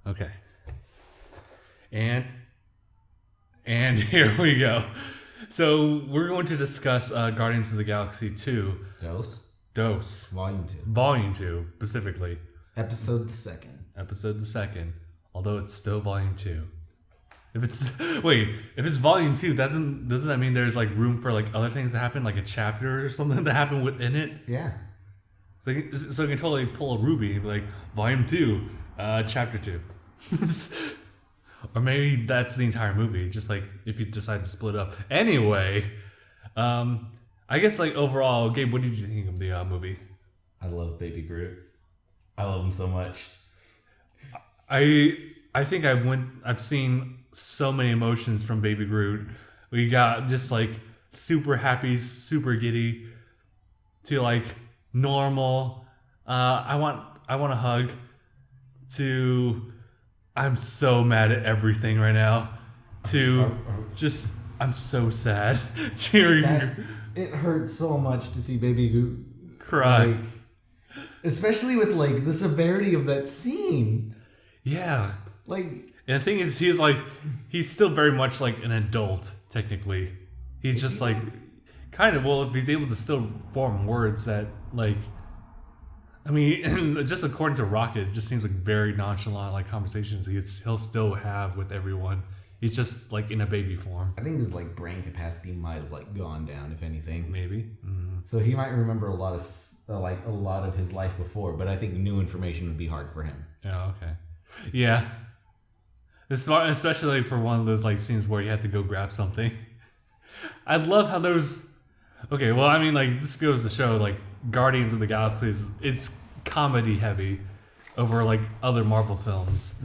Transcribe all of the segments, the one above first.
Okay. And here we go. So we're going to discuss Guardians of the Galaxy 2. Dose. Volume 2, specifically. Episode the second. Although it's still Volume 2. If it's Volume 2, doesn't that mean there's like room for like other things to happen, like a chapter or something to happen within it? Yeah. So you can totally pull a Ruby, like Volume 2, Chapter 2. Or maybe that's the entire movie, just like if you decide to split up. Anyway, I guess like overall, Gabe, what did you think of the movie? I love Baby Groot. I love him so much. I think I've seen so many emotions from Baby Groot. We got just like super happy, super giddy, to like normal. I want a hug, to I'm so mad at everything right now, to just I'm so sad. It hurts so much to see Baby Groot cry. Like, especially with like the severity of that scene. Yeah. Like, and the thing is, he's still very much like an adult, technically. He's just like, kind of, well, if he's able to still form words that, like, I mean, just according to Rocket, it just seems like very nonchalant, like, conversations he'll still have with everyone. He's just, like, in a baby form. I think his, like, brain capacity might have, like, gone down, if anything. Maybe. Mm-hmm. So he might remember a lot of his life before, but I think new information would be hard for him. Oh, okay. Yeah. Especially for one of those like scenes where you have to go grab something. I love how those. Okay, well, I mean, like this goes to show like Guardians of the Galaxy it's comedy heavy over like other Marvel films,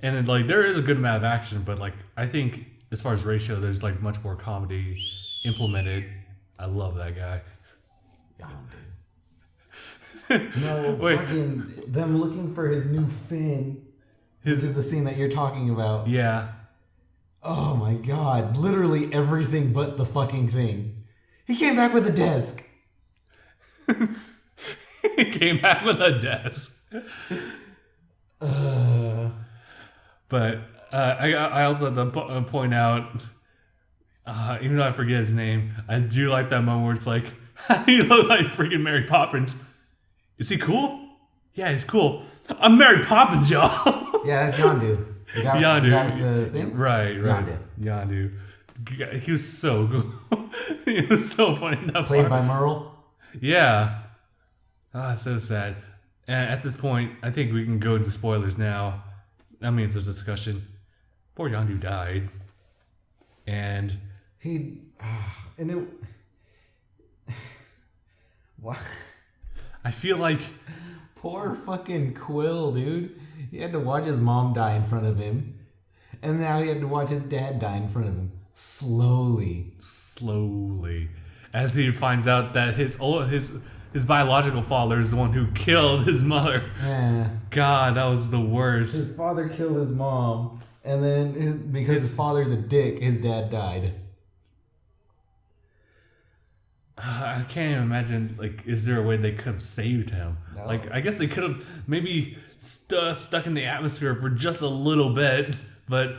and it, like there is a good amount of action, but like I think as far as ratio, there's like much more comedy implemented. I love that guy. No, fucking them looking for his new fin. This is the scene that you're talking about. Yeah. Oh my god. Literally everything but the fucking thing. He came back with a desk. He came back with a desk. But I also have to point out, even though I forget his name, I do like that moment where it's like, he looks like freaking Mary Poppins. Is he cool? Yeah, he's cool. I'm Mary Poppins, y'all. Yeah, that's Yondu. Yondu. The thing? Right. Yondu. He was so cool. He was so funny in that Played part. by Merle? Yeah. So sad. And at this point, I think we can go into spoilers now. I mean, it's a discussion. Poor Yondu died. And What? I feel like... Poor fucking Quill, dude. He had to watch his mom die in front of him. And now he had to watch his dad die in front of him. Slowly. As he finds out that his biological father is the one who killed his mother. Yeah. God, that was the worst. His father killed his mom. And then because his father's a dick, his dad died. I can't even imagine, like, is there a way they could have saved him? No. Like, I guess they could have maybe stuck in the atmosphere for just a little bit, but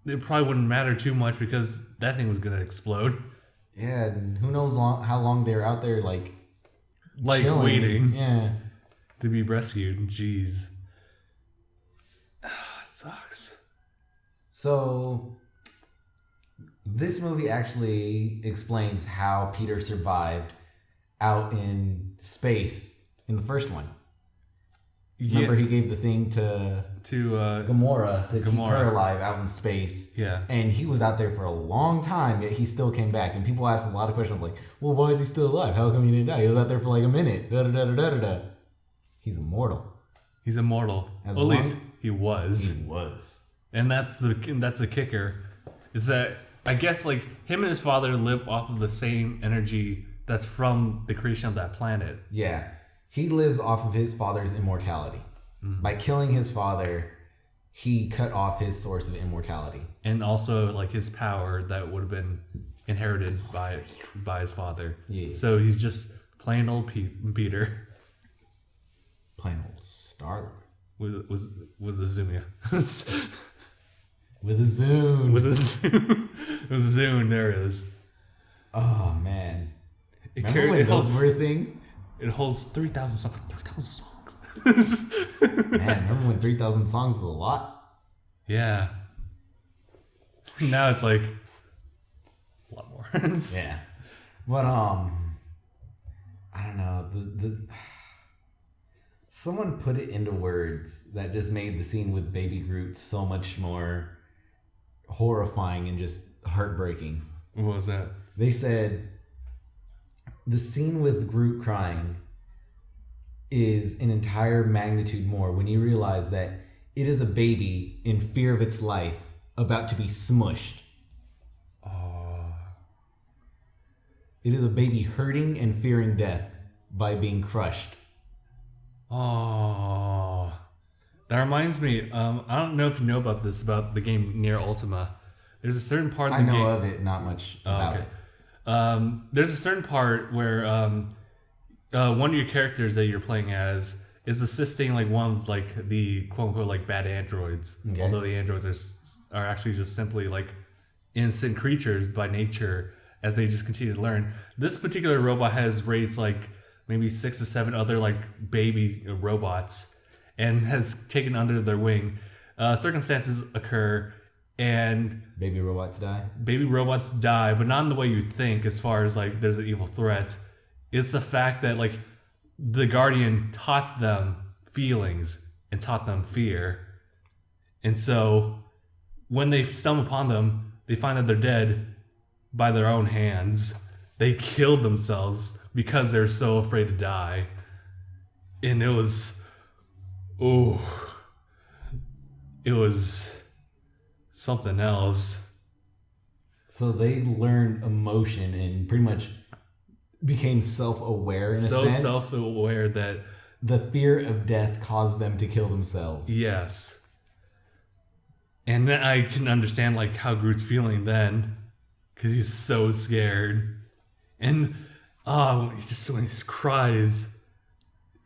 it probably wouldn't matter too much because that thing was going to explode. Yeah, and who knows how long they were out there, like chilling. Waiting to be rescued. Jeez. It sucks. So... this movie actually explains how Peter survived out in space in the first one. Remember, he gave the thing to Gamora to keep her alive out in space. Yeah. And he was out there for a long time, yet he still came back. And people asked a lot of questions like, well, why is he still alive? How come he didn't die? He was out there for like a minute. Da-da-da-da-da-da. He's immortal. At least he was. And that's the kicker. Is that I guess like him and his father live off of the same energy that's from the creation of that planet. Yeah. He lives off of his father's immortality. Mm-hmm. By killing his father, he cut off his source of immortality. And also like his power that would have been inherited by his father. Yeah. So he's just plain old Peter. Plain old Star-Lord. with a zoom, yeah. With a zoom. With a zoom. With a zoom, there it is. Oh man. Remember It when those holds, were a thing? it holds 3,000 songs. 3,000 songs. Man, remember when 3,000 songs was a lot? Yeah. Now it's like a lot more. Yeah. But I don't know. Someone put it into words that just made the scene with Baby Groot so much more horrifying and just heartbreaking. What was that? They said the scene with Groot crying is an entire magnitude more when you realize that it is a baby in fear of its life about to be smushed. It is a baby hurting and fearing death by being crushed. Oh, that reminds me. I don't know if you know about this, about the game Nier Ultima. There's a certain part of the game. I know of it, not much about it. There's a certain part where one of your characters that you're playing as is assisting like one of like the quote unquote like bad androids, Okay. although the androids are actually just simply like innocent creatures by nature as they just continue to learn. This particular robot has raised like maybe 6 to 7 other like baby robots and has taken under their wing. Circumstances occur and Baby robots die. baby robots die, but not in the way you think as far as like there's an evil threat. It's the fact that like the Guardian taught them feelings and taught them fear. And so when they stumble upon them, they find that they're dead by their own hands. They killed themselves because they're so afraid to die. And it was something else. So they learned emotion and pretty much became self-aware in a So sense. self-aware that The fear of death caused them to kill themselves. yes. And then I can understand like how Groot's feeling then, because he's so scared. And when he cries,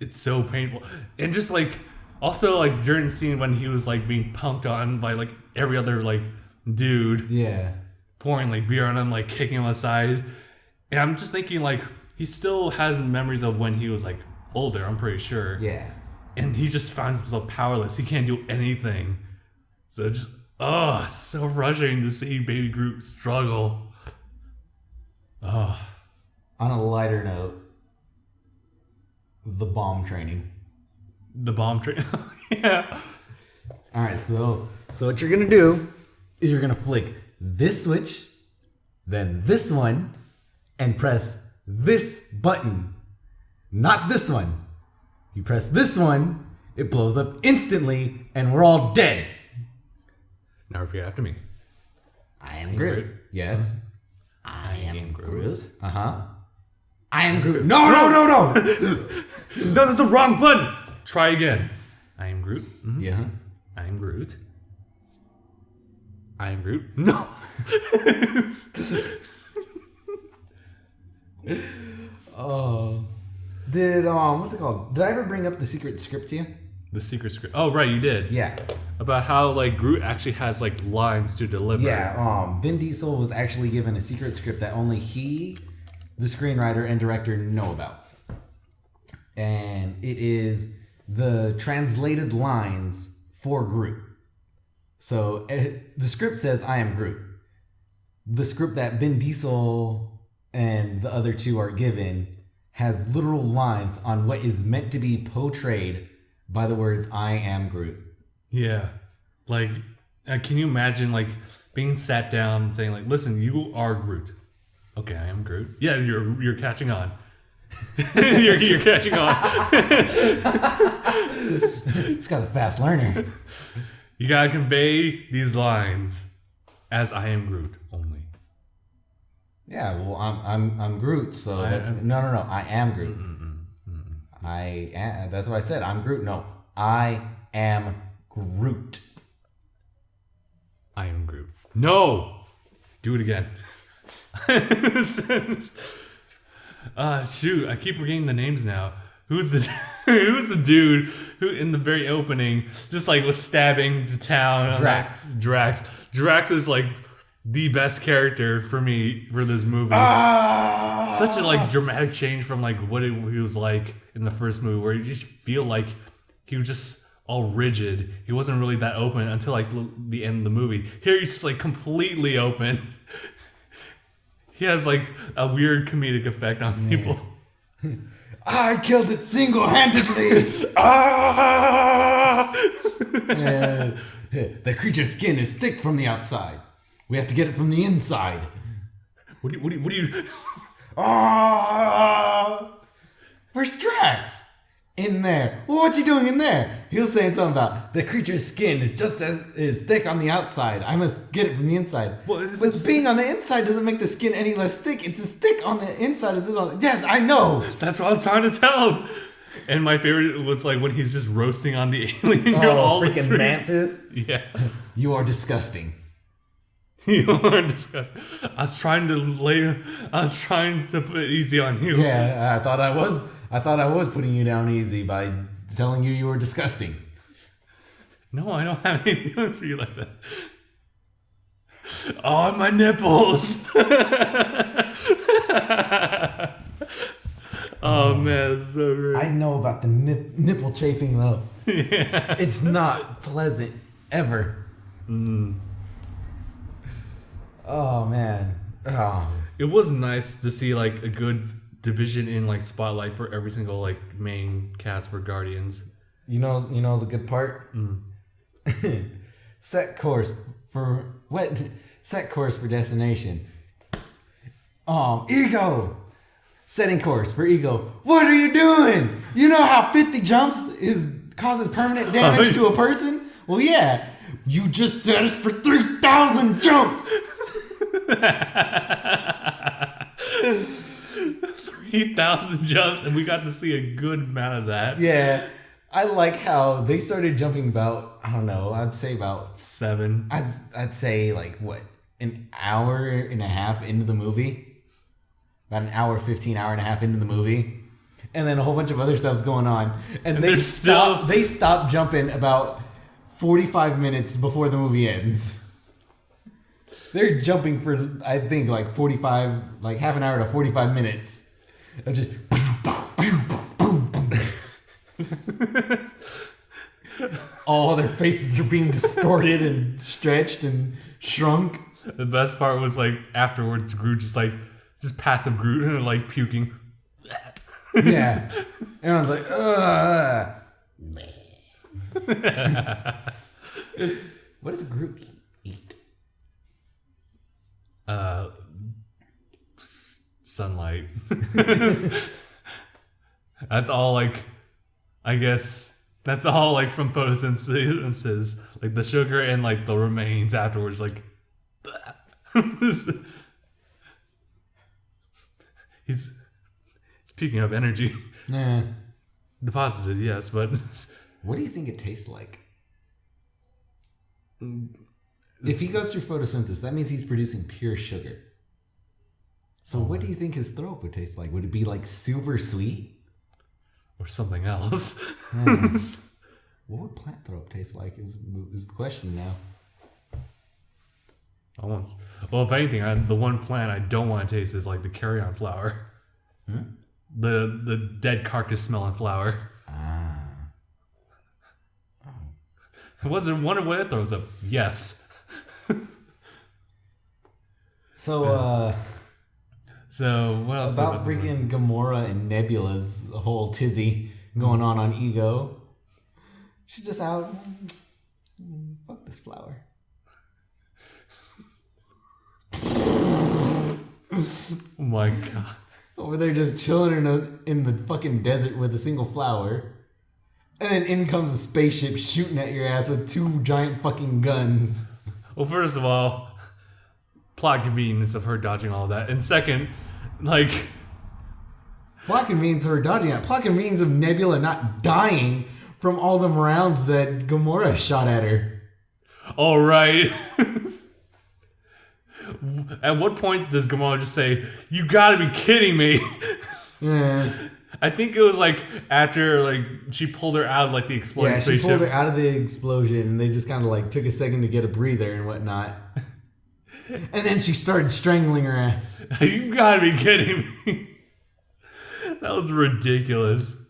it's so painful. And just like also like during the scene when he was like being punked on by like every other like dude, Yeah. pouring like beer on him, like kicking him aside. And I'm just thinking like he still has memories of when he was like older, I'm pretty sure. Yeah. And he just finds himself powerless. He can't do anything. So just so frustrating to see Baby Groot struggle. On a lighter note, the bomb training. The bomb train. Yeah. All right, so what you're gonna do is you're gonna flick this switch, then this one, and press this button. Not this one. You press this one, it blows up instantly, and we're all dead. Now repeat after me. I am Groot. Groot. Yes. I am Groot. Uh-huh. I am Groot. No. That's the wrong button. Try again. I am Groot. Mhm. Yeah. I am Groot. I am Groot. No. Did what's it called? Did I ever bring up the secret script to you? The secret script. Oh, right, you did. Yeah. About how like Groot actually has like lines to deliver. Yeah, Vin Diesel was actually given a secret script that only he, the screenwriter and director, know about. And it is the translated lines for Groot. So the script says, I am Groot. The script that Vin Diesel and the other two are given has literal lines on what is meant to be portrayed by the words, I am Groot. Yeah. Like, can you imagine like being sat down and saying like, listen, you are Groot. Okay, I am Groot. Yeah, you're catching on. you're catching on. It's got a fast learner. You gotta convey these lines as I am Groot only. Yeah, well, I'm Groot, so that's no. I am Groot. I am, that's what I said. I'm Groot. No, I am Groot. I am Groot. No! Do it again. Shoot, I keep forgetting the names now. Who's the who's the dude who in the very opening just like was stabbing the town? Drax. Drax is like the best character for me for this movie. Such a like dramatic change from like what he was like in the first movie, where you just feel like he was just all rigid. He wasn't really that open until like the end of the movie. Here he's just like completely open. He has like a weird comedic effect on people. I killed it single-handedly. The creature's skin is thick from the outside. We have to get it from the inside. What do you? Where's Drax? In there. Well, what's he doing in there? He was saying something about the creature's skin is just as is thick on the outside. I must get it from the inside. Well, but being on the inside doesn't make the skin any less thick. It's as thick on the inside as it is on the... Yes, I know. That's what I was trying to tell him. And my favorite was like when he's just roasting on the alien girl. All freaking mantis. Yeah. You are disgusting. You are disgusting. I was trying to put it easy on you. Yeah, I thought I was putting you down easy by telling you were disgusting. No, I don't have any feelings for you like that. Oh, my nipples. Oh man, it's so great. I know about the nipple chafing though. Yeah. It's not pleasant ever. Oh man. Oh. It was nice to see like a good division in like spotlight for every single like main cast for Guardians. You know the good part? Set course for destination. Ego. Setting course for Ego. What are you doing? You know how 50 jumps causes permanent damage to a person? Well, yeah. You just set us for 3,000 jumps. 3,000 jumps, and we got to see a good amount of that. Yeah. I like how they started jumping about, I don't know, I'd say about 7. I'd say like what, an hour and a half into the movie? About an hour 15, hour and a half into the movie. And then a whole bunch of other stuff's going on. And they stop jumping about 45 minutes before the movie ends. They're jumping for, I think, like 45, like half an hour to 45 minutes of just all their faces are being distorted and stretched and shrunk. The best part was like afterwards, Groot just passive Groot and like puking. Yeah. Everyone's like, ugh. What does Groot eat? Sunlight. That's all like, I guess that's all like from photosynthesis, like the sugar and like the remains afterwards, like he's speaking of energy. Yeah. Deposited, yes, but what do you think it tastes like? If he goes through photosynthesis, that means he's producing pure sugar. So what do you think his throat would taste like? Would it be like super sweet? Or something else? What would plant throat taste like is the question now. Well, if anything, the one plant I don't want to taste is like the carrion flower. The dead carcass smelling flower. Was it wonder what it throws up? Yes. So what else about freaking Gamora and Nebula's whole tizzy going on Ego. She just out. Fuck this flower. Oh my god. Over there just chilling in the fucking desert with a single flower. And then in comes a spaceship shooting at your ass with 2 giant fucking guns. Well, first of all, plot convenience of her dodging all that. And second, like... Plot convenience of her dodging that. Plot convenience of Nebula not dying from all them rounds that Gamora shot at her. All right. At what point does Gamora just say, "You gotta be kidding me"? Yeah. I think it was like after like she pulled her out of like the exploding Yeah, she spaceship. pulled her out of the explosion, and they just kind of like took a second to get a breather and whatnot. And then she started strangling her ass. You gotta be kidding me. That was ridiculous.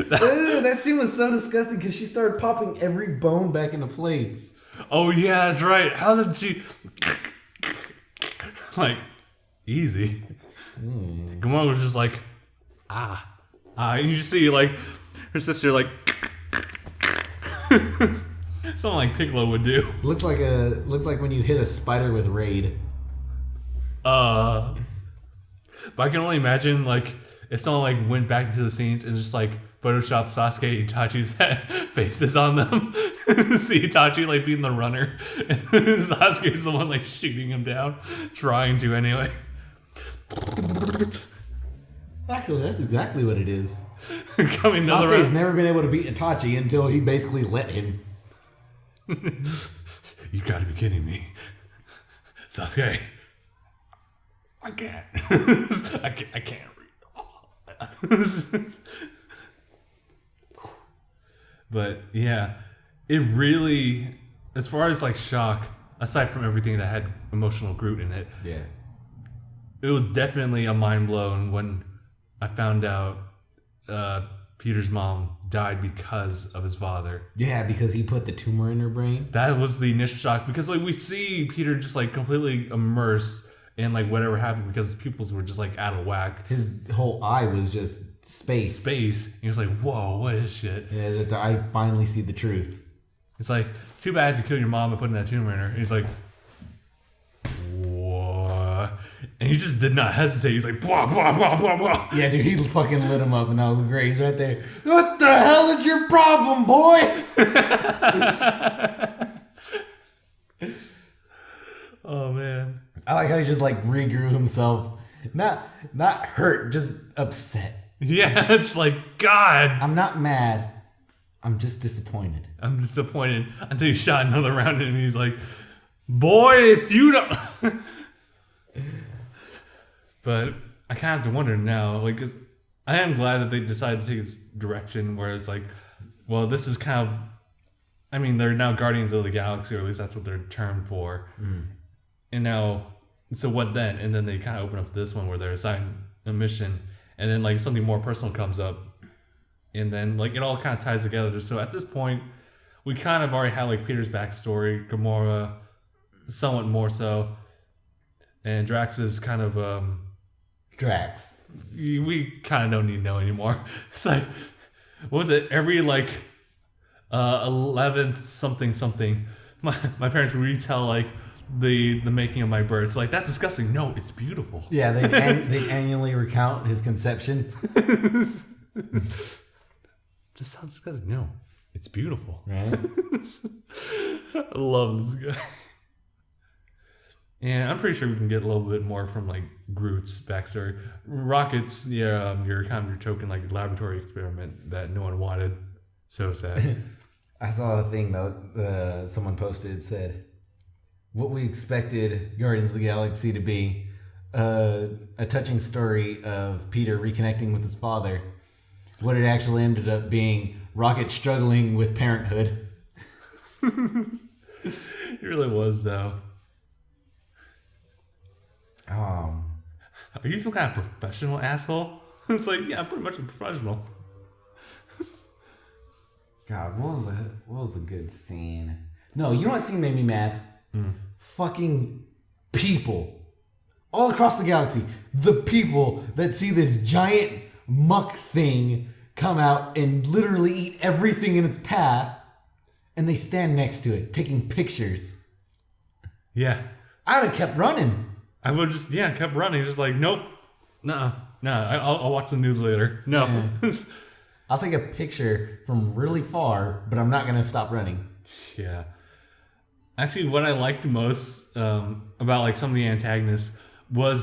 That scene was so disgusting because she started popping every bone back into place. Oh yeah, that's right. How did she? Like, easy. Gamora was just like, and you just see like her sister like something like Piccolo would do. Looks like when you hit a spider with Raid. But I can only imagine like if someone like went back into the scenes and just like Photoshop Sasuke and Itachi's faces on them. See Itachi like being the runner, and Sasuke's the one like shooting him down, trying to anyway. Actually, that's exactly what it is. Coming another Sasuke's round. never been able to beat Itachi until he basically let him. You gotta be kidding me, Sasuke. I can't. I can't read. But yeah, it really, as far as like shock, aside from everything that had emotional Groot in it, Yeah. it was definitely a mind blown when I found out Peter's mom died because of his father. Yeah, because he put the tumor in her brain. That was the initial shock because like we see Peter just like completely immersed in like whatever happened because his pupils were just like out of whack. His whole eye was just space. And he was like, whoa, what is shit? Yeah, just, I finally see the truth. It's like, too bad to kill your mom by putting that tumor in her. And he's like, what? And he just did not hesitate. He's like, blah, blah, blah, blah, blah. Yeah, dude, he fucking lit him up, and that was great. He's right there. What the hell is your problem, boy? Oh, man. I like how he just like regrew himself. Not hurt, just upset. Yeah, it's like, God. I'm not mad. I'm just disappointed. I'm disappointed until he shot another round and he's like, boy, if you don't. But I kind of have to wonder now, like, 'cause I am glad that they decided to take this direction where it's like, well, this is kind of, I mean, they're now Guardians of the Galaxy, or at least that's what they're termed for. And now, so what then? And then they kind of open up to this one where they're assigned a mission, and then like something more personal comes up, and then like it all kind of ties together. Just so at this point, we kind of already had like Peter's backstory, Gamora, somewhat more so, and Drax is kind of Drax. we kind of don't need to know anymore. It's like, what was it? Every like 11th something. My parents would retell like the making of my birth. It's like, that's disgusting. No, it's beautiful. Yeah, they annually recount his conception. This sounds disgusting. No, it's beautiful. Right? I love this guy. And I'm pretty sure we can get a little bit more from like Groot's backstory. Rocket's, you're kind of your token like laboratory experiment that no one wanted. So sad. I saw a thing though. Someone posted, it said, what we expected Guardians of the Galaxy to be, a touching story of Peter reconnecting with his father. What it actually ended up being, Rocket struggling with parenthood. It really was though. Are you some kind of professional asshole? It's like, yeah, I'm pretty much a professional. God, what was a good scene? No, you know what scene made me mad? Fucking people. All across the galaxy. The people that see this giant muck thing come out and literally eat everything in its path, and they stand next to it, taking pictures. Yeah. I'd have kept running. I would just, kept running. Just like, nope. Nah. I'll watch the news later. No. Yeah. I'll take a picture from really far, but I'm not going to stop running. Yeah. Actually, what I liked most about like some of the antagonists were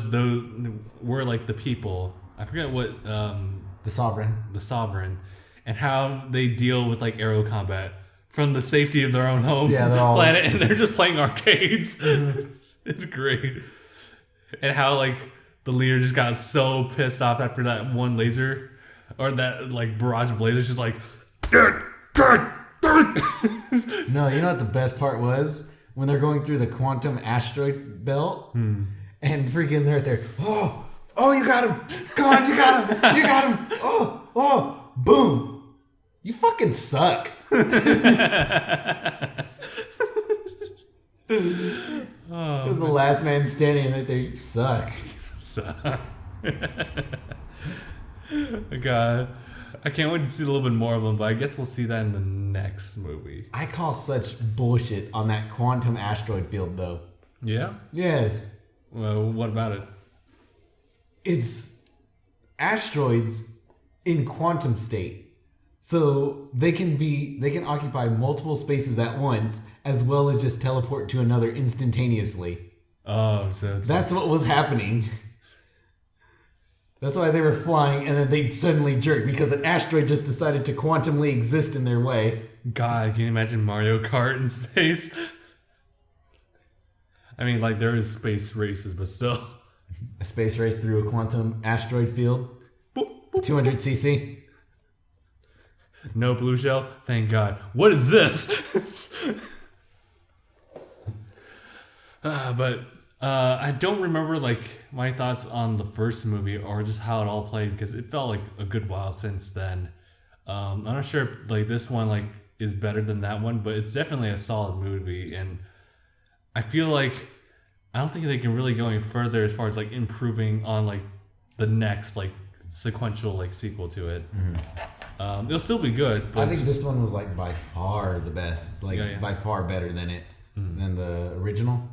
like the people. I forget what The Sovereign. and how they deal with like aerial combat from the safety of their own home planet, and they're just playing arcades. It's great. And how like the leader just got so pissed off after that one laser, or that like barrage of lasers, just like, "Get." No, you know what the best part was? When they're going through the quantum asteroid belt, and freaking they're there. Oh, you got him! Come on, you got him! You got him! Oh, boom! You fucking suck. It was the last man standing right there. You suck. God, I can't wait to see a little bit more of them, but I guess we'll see that in the next movie. I call such bullshit on that quantum asteroid field, though. Yeah? Yes. Well, what about it? It's asteroids in quantum state. So they can occupy multiple spaces at once, as well as just teleport to another instantaneously. Oh, so that's what was happening. That's why they were flying, and then they suddenly jerked because an asteroid just decided to quantumly exist in their way. God, can you imagine Mario Kart in space? I mean, like, there is space races, but still. A space race through a quantum asteroid field. 200cc. No blue shell? Thank God. What is this? I don't remember, like, my thoughts on the first movie or just how it all played, because it felt like a good while since then. I'm not sure if, like, this one, like, is better than that one, but it's definitely a solid movie, and I feel like I don't think they can really go any further as far as, like, improving on, like, the next, like, sequential, like, sequel to it. Mm-hmm. It'll still be good, but I think this one was, like, by far the best. Like, by far better than than the original.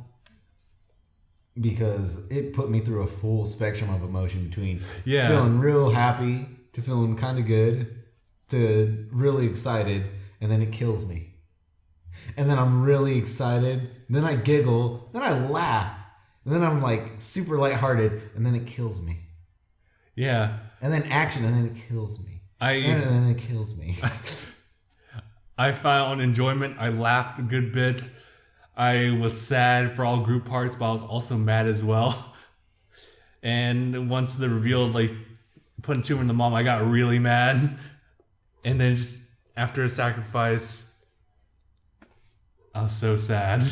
Because it put me through a full spectrum of emotion between feeling real happy to feeling kind of good to really excited, and then it kills me. And then I'm really excited, then I giggle, then I laugh, and then I'm like super lighthearted, and then it kills me. Yeah. And then action, and then it kills me. And then it kills me. I found enjoyment. I laughed a good bit. I was sad for all group parts, but I was also mad as well. And once the reveal, like, putting Tumor in the mom, I got really mad. And then just after a sacrifice, I was so sad.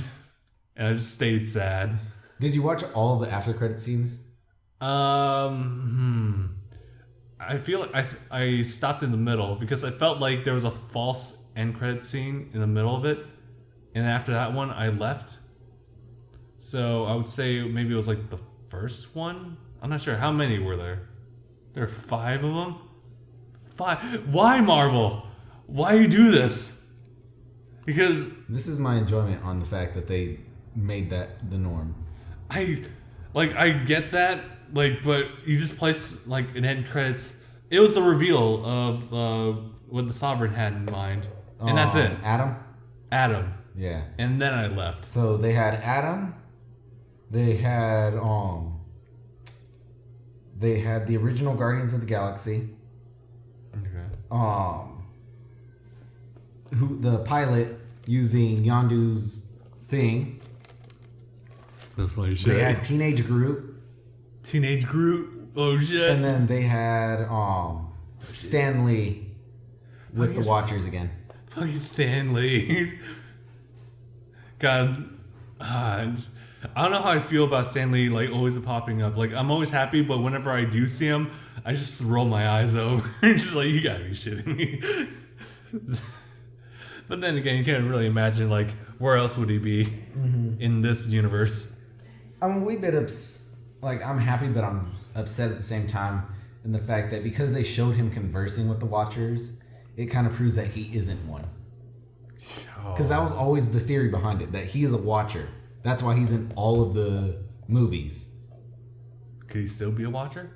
And I just stayed sad. Did you watch all of the after credit scenes? I feel like I stopped in the middle because I felt like there was a false end credit scene in the middle of it. And after that one, I left. So I would say maybe it was like the first one. I'm not sure. How many were there? There are 5 of them? 5. Why, Marvel? Why you do this? Because this is my enjoyment on the fact that they made that the norm. I get that, like, but you just place like an end credits. It was the reveal of what the Sovereign had in mind, and that's it. Adam. Yeah. And then I left. So they had Adam. They had the original Guardians of the Galaxy. Okay. Who the pilot using Yondu's thing. That's funny shit. They had Teenage Groot. Teenage Groot. Oh shit. And then they had Stan Lee with the Watchers again. Fucking Stan Lee. God, I don't know how I feel about Stan Lee, like, always popping up. Like, I'm always happy, but whenever I do see him, I just roll my eyes over. Just like, you gotta be shitting me. But then again, you can't really imagine, like, where else would he be in this universe? I'm a wee bit I'm happy, but I'm upset at the same time in the fact that because they showed him conversing with the Watchers, it kind of proves that he isn't one. Because that was always the theory behind it, that he is a Watcher. That's why he's in all of the movies. Could he still be a Watcher?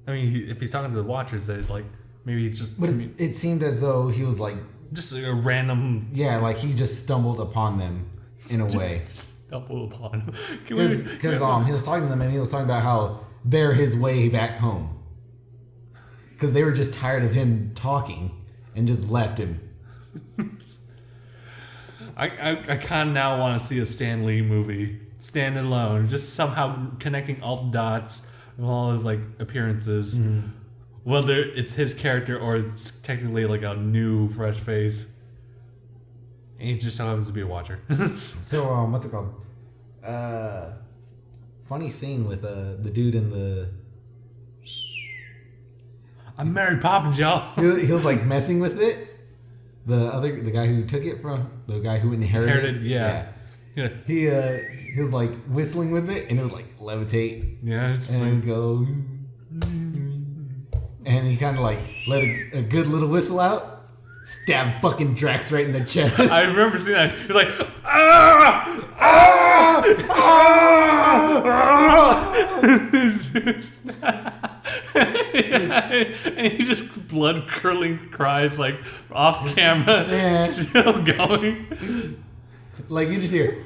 I mean, if he's talking to the Watchers, that is like, maybe he's just... But it seemed as though he was like... Just a random... Yeah, like he just stumbled upon them in a way. Stumbled upon him. Because he was talking to them and he was talking about how they're his way back home. Because they were just tired of him talking and just left him. I kind of now want to see a Stan Lee movie standing alone, just somehow connecting all the dots of all his like appearances, whether it's his character or it's technically like a new fresh face. And he just so happens to be a watcher. So what's it called? Funny scene with the dude in the. I'm Mary Poppins, y'all. He was like messing with it. The guy who took it from the guy who inherited. Yeah. He was like whistling with it, and it would like levitate. Yeah, it's just And it would go. And he kind of like let a good little whistle out, stab fucking Drax right in the chest. I remember seeing that. He was like, ah! And he just blood curdling cries like off camera, still going. Like you just hear,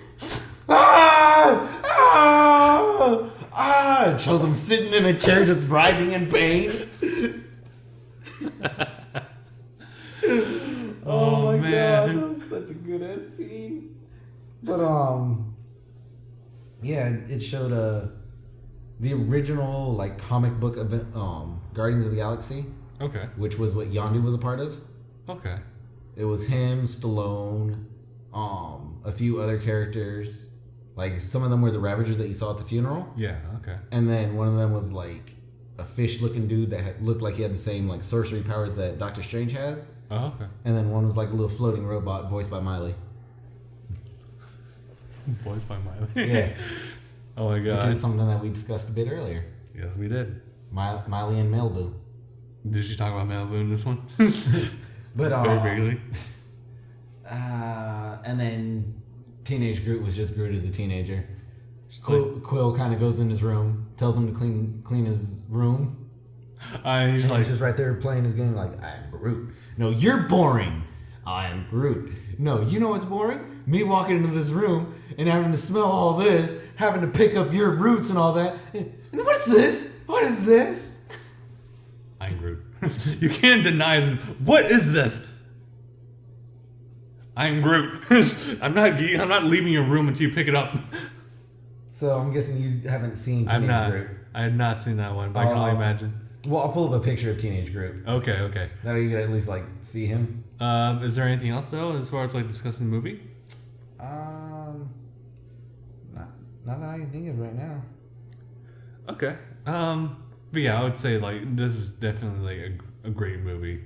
ah, ah, ah. It shows him sitting in a chair just writhing in pain. Oh my man. god, that was such a good ass scene. But yeah, it showed the original like comic book event, Guardians of the Galaxy, Okay. which was what Yondu was a part of. Okay. It was him, Stallone, a few other characters. Like some of them were the Ravagers that you saw at the funeral. Yeah. Okay. And then one of them was like a fish-looking dude that looked like he had the same like sorcery powers that Doctor Strange has. Oh, okay. And then one was like a little floating robot voiced by Miley. Boys by Miley. Yeah. Oh my god. Which is something that we discussed a bit earlier. Yes, we did. Miley and Malibu. Did you talk about Malibu in this one? But Very vaguely. And then Teenage Groot was just Groot as a teenager. Quill kind of goes in his room, tells him to clean his room. He's like, He's just right there playing his game like, I'm Groot. No, you're boring. I am Groot. No, you know what's boring? Me walking into this room and having to smell all this, having to pick up your roots and all that. And what's this? What is this? I'm Groot. You can't deny this. What is this? I'm Groot. I'm not leaving your room until you pick it up. So I'm guessing you haven't seen Teenage Groot. I had not seen that one, but I can only imagine. Well, I'll pull up a picture of Teenage Groot. Okay. That way you can at least like see him. Is there anything else though, as far as like discussing the movie? Not that I can think of right now. Okay. But yeah, I would say like this is definitely like a great movie,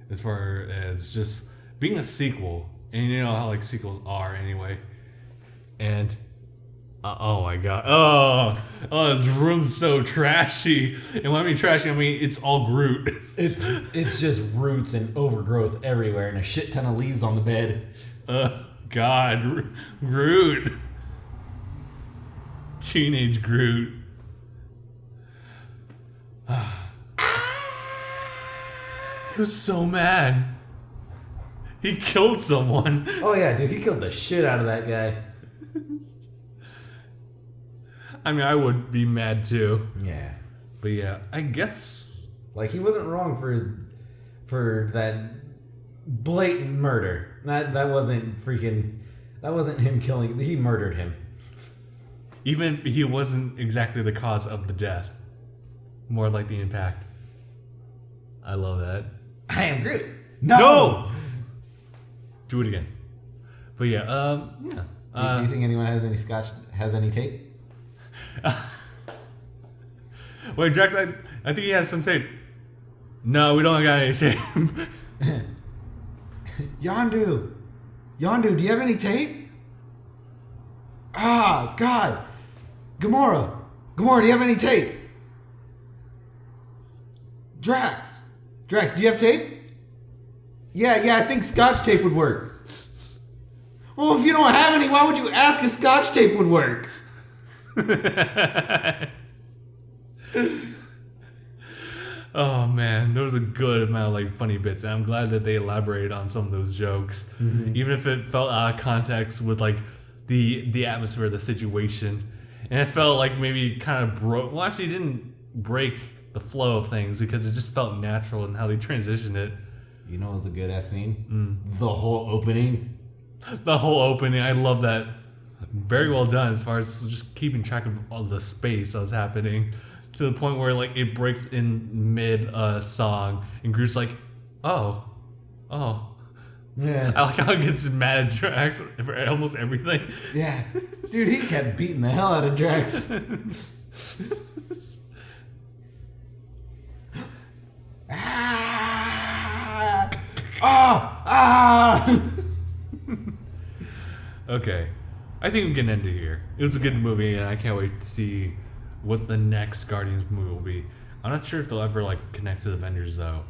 as far as just being a sequel, and you know how like sequels are anyway. And oh my god, oh, this room's so trashy. And when I mean trashy, I mean it's all Groot. It's just roots and overgrowth everywhere, and a shit ton of leaves on the bed. God, Groot, teenage Groot. He was so mad. He killed someone. Oh yeah, dude, he killed the shit out of that guy. I mean, I would be mad too. Yeah. But yeah, I guess Like he wasn't wrong for that blatant murder. That wasn't him killing. He murdered him. even if he wasn't exactly the cause of the death, more like the impact. I love that. I am Groot. No! Do it again. But yeah, Do you think anyone has any tape? Wait, Drax, I think he has some tape. No, we don't got any tape. Yondu, do you have any tape? Ah, God. Gamora, do you have any tape? Drax, do you have tape? Yeah, I think Scotch tape would work. Well, if you don't have any, why would you ask if Scotch tape would work? Oh man, there was a good amount of like funny bits, and I'm glad that they elaborated on some of those jokes, even if it felt out of context with like the atmosphere of the situation, and it felt like maybe kind of broke. Well, actually, it didn't break the flow of things because it just felt natural in how they transitioned it. You know, it was a good ass scene. The whole opening. The whole opening, I love that. very well done as far as just keeping track of all the space that was happening to the point where like it breaks in mid song and Groot's like, oh. Yeah. I like how it gets mad at Drax for almost everything. Yeah. Dude, he kept beating the hell out of Drax. Okay. I think we can end it here. It was a good movie, and I can't wait to see what the next Guardians movie will be. I'm not sure if they'll ever like connect to the Avengers though.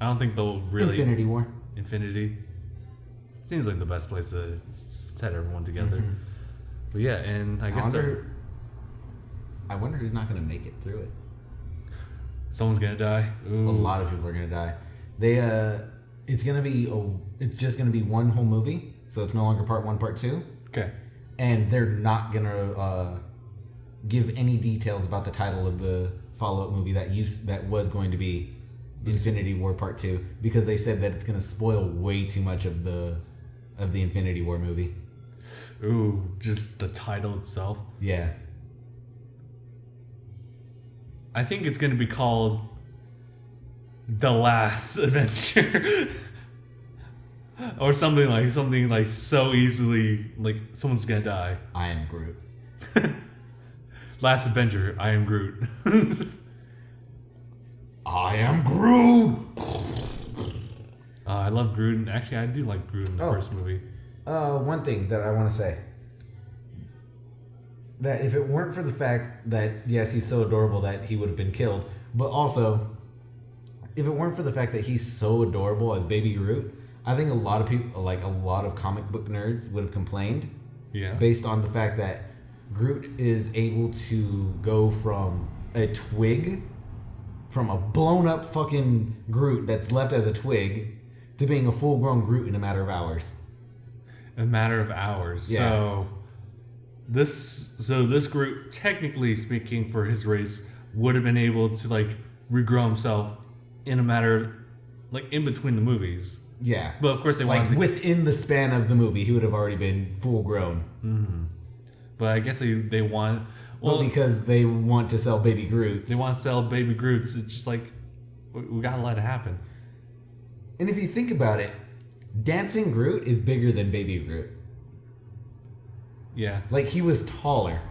I don't think they'll really. Infinity War. Infinity. Seems like the best place to set everyone together. Mm-hmm. But yeah, and I guess I wonder who's not going to make it through it. someone's gonna die. Ooh. A lot of people are going to die. It's just going to be one whole movie, so it's no longer part 1, part 2. Okay. And they're not going to give any details about the title of the follow-up movie that was going to be Infinity War Part 2, because they said that it's going to spoil way too much of the Infinity War movie. Ooh, just the title itself. Yeah. I think it's going to be called The Last Adventure. Or something like so easily, like someone's going to die. I am Groot. Last Adventure, I am Groot. I am Groot! I love Groot. Actually, I do like Groot in the first movie. One thing that I want to say. That if it weren't for the fact that, yes, he's so adorable that he would have been killed, but also, if it weren't for the fact that he's so adorable as Baby Groot, I think a lot of people, like a lot of comic book nerds, would have complained. Yeah. Based on the fact that Groot is able to go from a twig, from a blown up fucking Groot that's left as a twig, to being a full grown Groot in a matter of hours. A matter of hours. Yeah. So this Groot, technically speaking, for his race, would have been able to like regrow himself in a matter, like in between the movies. Yeah. But of course they wanted within the span of the movie, he would have already been full grown. Mm-hmm. But I guess they want. Well, because they want to sell Baby Groots. They want to sell Baby Groots. It's just like we gotta let it happen. And if you think about it, Dancing Groot is bigger than Baby Groot. Yeah. Like, he was taller.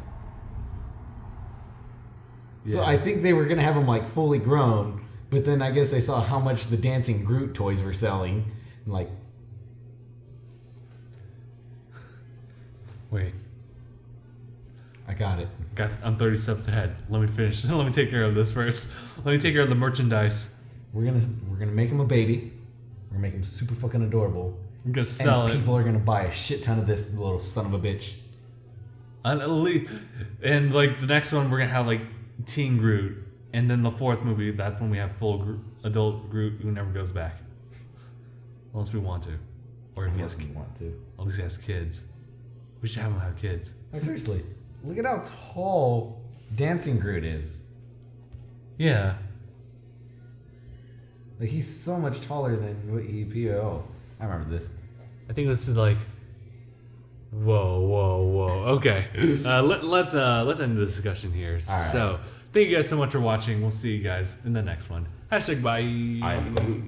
Yeah. So I think they were going to have him, like, fully grown. But then I guess they saw how much the Dancing Groot toys were selling. And like... Wait. I got it. I'm 30 steps ahead. Let me finish. Let me take care of this first. Let me take care of the merchandise. We're gonna make him a baby. We're gonna make him super fucking adorable. I'm gonna sell it. And people are gonna buy a shit ton of this little son of a bitch. And like the next one, we're gonna have like Teen Groot, and then the fourth movie, that's when we have full adult Groot who never goes back, unless we want to, or if he has want to. At least he has kids. We should have him have kids. Like, seriously, look at how tall Dancing Groot is. Yeah. Like, he's so much taller than what he... Oh, I remember this. I think this is like... Whoa. Okay. Let's end the discussion here. Right. So, thank you guys so much for watching. We'll see you guys in the next one. #bye. I am Groot.